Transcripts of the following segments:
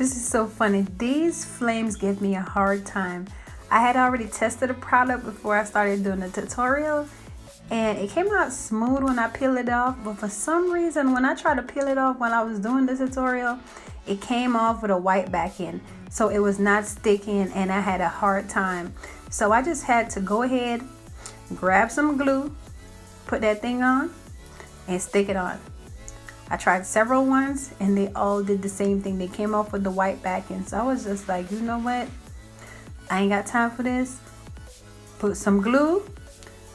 This is so funny. These flames give me a hard time. I had already tested the product before I started doing the tutorial, and it came out smooth when I peeled it off, but for some reason when I tried to peel it off when I was doing the tutorial, it came off with a white backing, so it was not sticking and I had a hard time. So I just had to go ahead, grab some glue, put that thing on and stick it on. I tried several ones and they all did the same thing. They came off with the white backing. So I was just like, you know what? I ain't got time for this. Put some glue,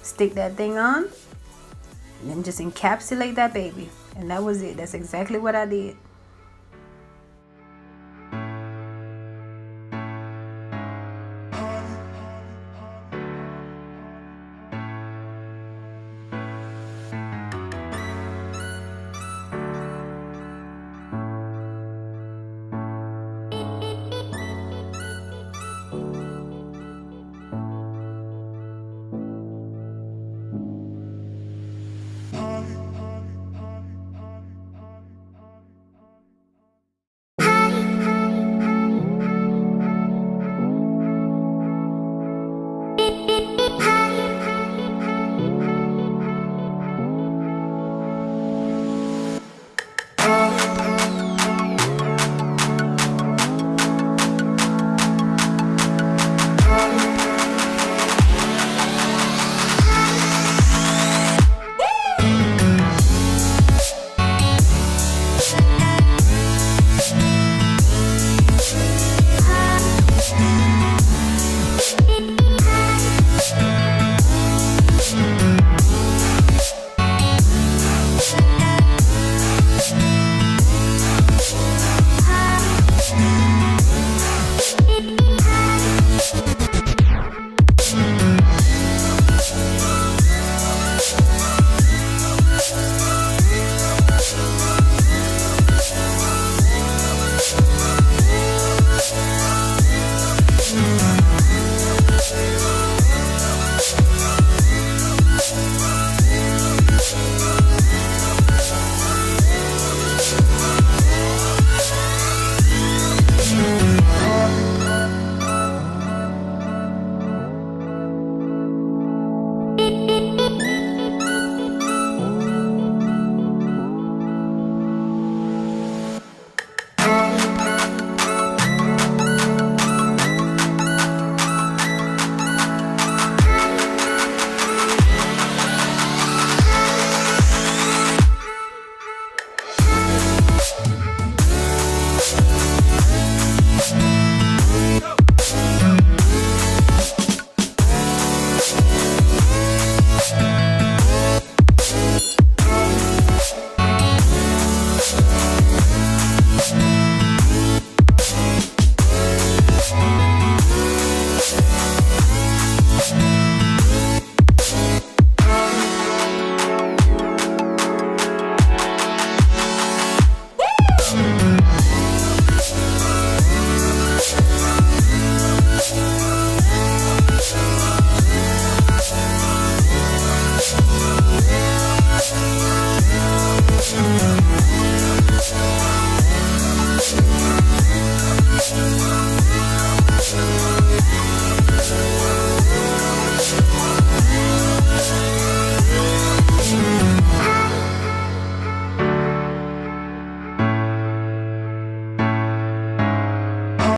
stick that thing on, and then just encapsulate that baby. And that was it. That's exactly what I did.